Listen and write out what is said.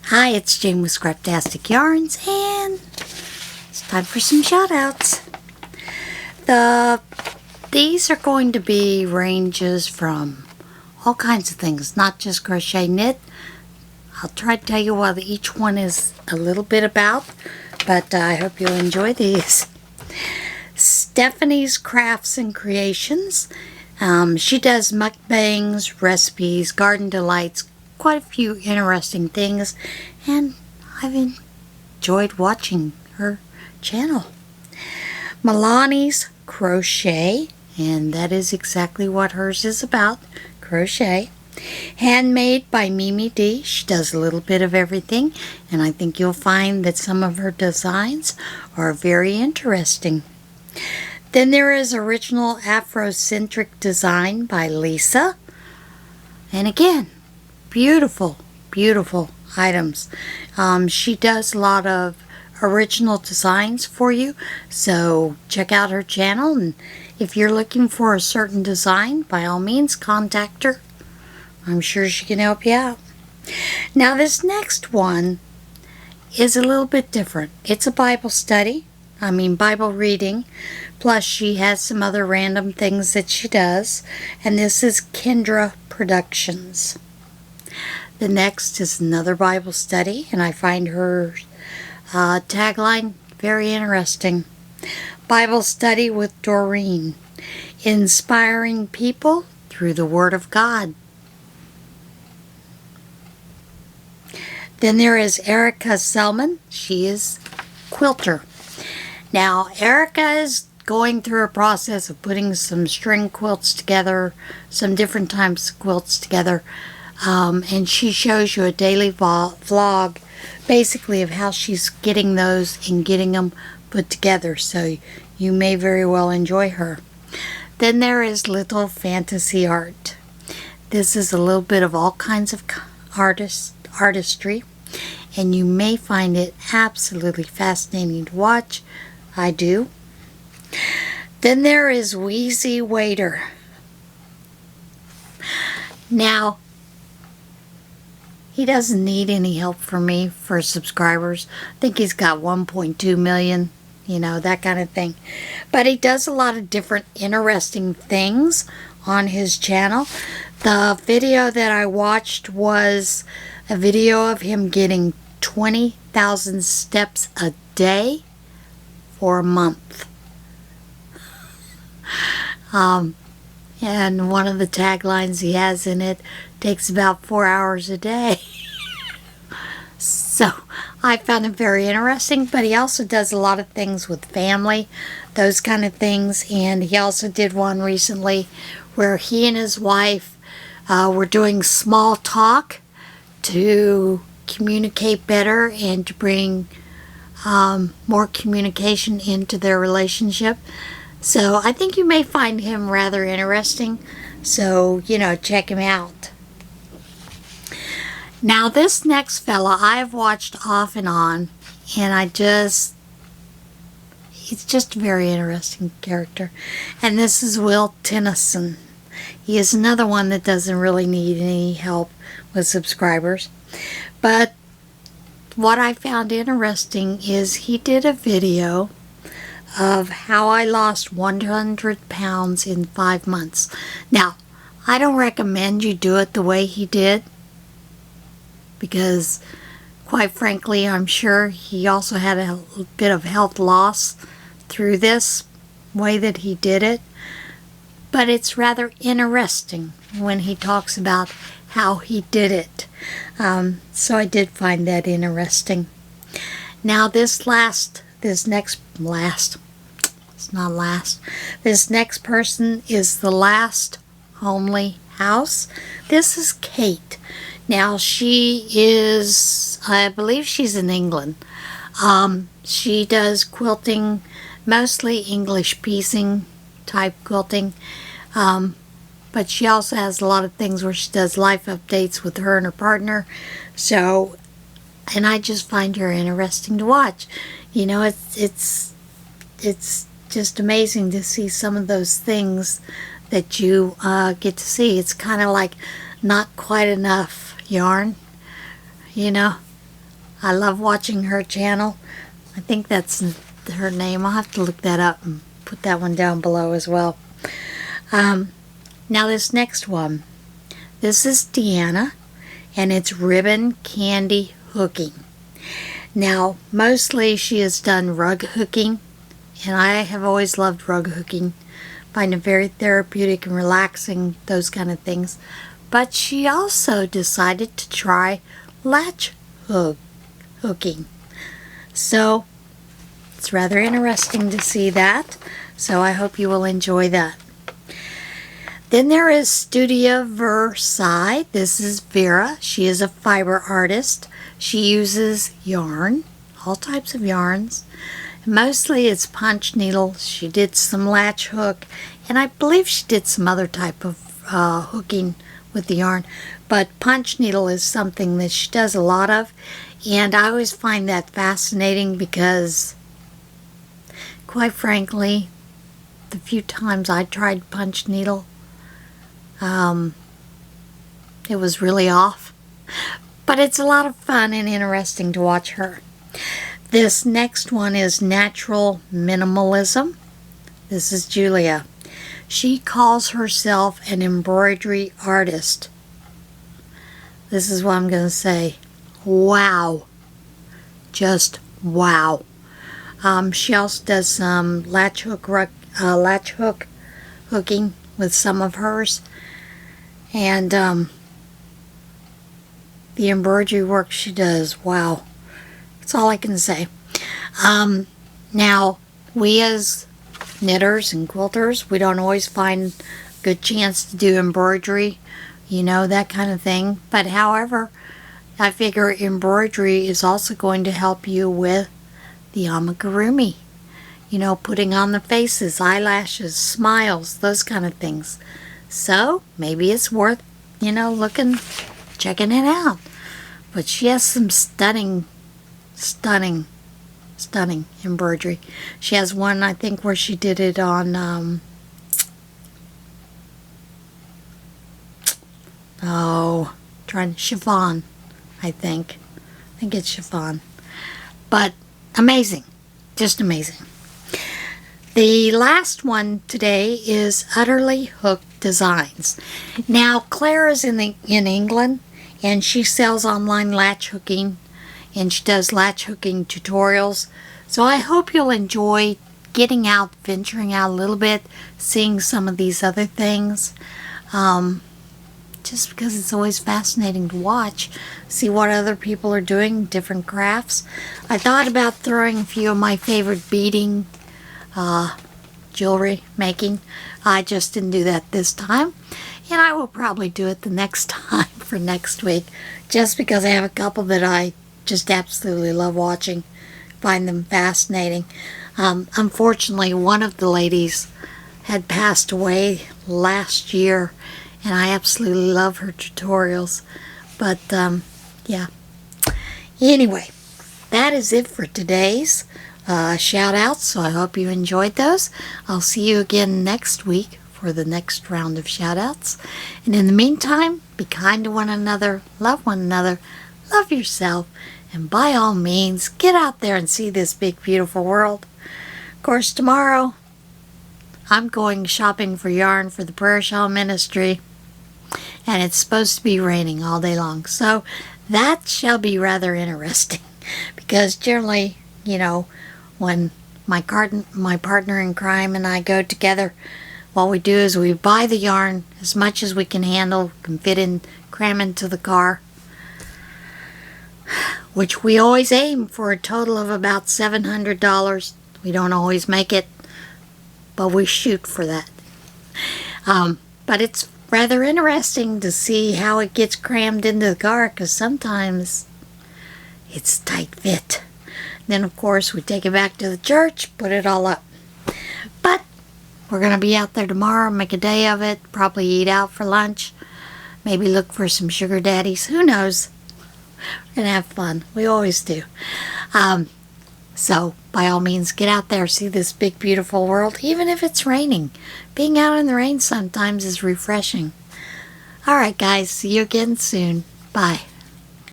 Hi, it's Jane with ScrapTasticyarns, and it's time for some shoutouts. These are going to be ranges from all kinds of things, not just crochet knit. I'll try to tell you what each one is a little bit about, but I hope you'll enjoy these. Stephanie's Crafts and Creations. She does mukbangs, recipes, garden delights, quite a few interesting things, and I've enjoyed watching her channel. Melanee's Crochet, and that is exactly what hers is about, crochet. Handmade by Mimi D. She does a little bit of everything, and I think you'll find that some of her designs are very interesting. Then there is Original Afrocentric Design by Lisa, and again, beautiful, beautiful items. She does a lot of original designs for you, so check out her channel, and if you're looking for a certain design, by all means contact her. I'm sure she can help you out. Now this next one is a little bit different. It's a Bible study, Bible reading, plus she has some other random things that she does, and this is Kendra Productions. The next is another Bible study, and I find her tagline very interesting. Bible study with Doreen, inspiring people through the Word of God. Then there is Erica Selman. She is quilter. Now Erica is going through a process of putting some string quilts together, some different types of quilts together, and she shows you a daily vlog basically of how she's getting those and getting them put together, so you may very well enjoy her. Then there is Little Fantasy Art. This is a little bit of all kinds of artistry, and you may find it absolutely fascinating to watch. I do. Then there is WheezyWaiter. Now, he doesn't need any help from me for subscribers. I think he's got 1.2 million, that kind of thing. But he does a lot of different interesting things on his channel. The video that I watched was a video of him getting 20,000 steps a day for a month. And one of the taglines he has in it takes about 4 hours a day. So I found it very interesting, but he also does a lot of things with family, those kind of things. And he also did one recently where he and his wife were doing small talk to communicate better and to bring more communication into their relationship. So I think you may find him rather interesting. So, check him out. Now this next fella I've watched off and on, and he's just a very interesting character. And this is Tennyson. He is another one that doesn't really need any help with subscribers. But what I found interesting is he did a video of how I lost 100 pounds in 5 months. Now, I don't recommend you do it the way he did, because quite frankly, I'm sure he also had a bit of health loss through this way that he did it. But it's rather interesting when he talks about how he did it. So I did find that interesting. Now this next person is The Last Homely House. This is Kate. Now she is, I believe she's in England. She does quilting, mostly English piecing type quilting. But she also has a lot of things where she does life updates with her and her partner. So, and I just find her interesting to watch. It's just amazing to see some of those things that you get to see. It's kind of like not quite enough yarn, I love watching her channel. I think that's her name. I'll have to look that up and put that one down below as well. Now this next one. This is Deanna, and it's ribbon candy hooking. Now, mostly she has done rug hooking, and I have always loved rug hooking. Find it very therapeutic and relaxing, those kind of things. But she also decided to try latch hooking. So, it's rather interesting to see that. So I hope you will enjoy that. Then there is Studio VerSie. This is Vera. She is a fiber artist. She uses yarn, all types of yarns. Mostly it's punch needle. She did some latch hook, and I believe she did some other type of hooking with the yarn. But punch needle is something that she does a lot of, and I always find that fascinating because, quite frankly, the few times I tried punch needle, it was really off. But it's a lot of fun and interesting to watch her. This next one is Natural Minimalism. This is Julia. She calls herself an embroidery artist. This is what I'm going to say. Wow. Just wow. She also does some latch hook hooking with some of hers. And the embroidery work she does, wow. That's all I can say. Now, we as knitters and quilters, we don't always find a good chance to do embroidery, you know, that kind of thing. But however, I figure embroidery is also going to help you with the amigurumi. You know, putting on the faces, eyelashes, smiles, those kind of things. So, maybe it's worth, you know, checking it out. But she has some stunning embroidery. She has one, I think, where she did it on, chiffon, I think. I think it's chiffon. But amazing. Just amazing. The last one today is UtterlyHookedDesigns. Now, Claire is in England, and she sells online latch hooking, and she does latch hooking tutorials. So I hope you'll enjoy getting out, venturing out a little bit, seeing some of these other things. Just because it's always fascinating to watch, see what other people are doing, different crafts. I thought about throwing a few of my favorite beading jewelry making. I just didn't do that this time, and I will probably do it the next time for next week, just because I have a couple that I just absolutely love watching, find them fascinating. Unfortunately, one of the ladies had passed away last year, and I absolutely love her tutorials. But yeah, anyway, that is it for today's shout outs, so I hope you enjoyed those. I'll see you again next week for the next round of shout outs. And in the meantime, be kind to one another, love yourself, and by all means, get out there and see this big, beautiful world. Of course, tomorrow, I'm going shopping for yarn for the Prayer Shawl Ministry, and it's supposed to be raining all day long. So that shall be rather interesting, because generally, you know, when my partner in crime and I go together, what we do is we buy the yarn as much as we can handle, can fit in, cram into the car, which we always aim for a total of about $700. We don't always make it, but we shoot for that. But it's rather interesting to see how it gets crammed into the car, because sometimes it's tight fit. Then, of course, we take it back to the church, put it all up. But we're going to be out there tomorrow, make a day of it, probably eat out for lunch, maybe look for some sugar daddies. Who knows? We're going to have fun. We always do. So, by all means, get out there, see this big, beautiful world, even if it's raining. Being out in the rain sometimes is refreshing. All right, guys. See you again soon. Bye.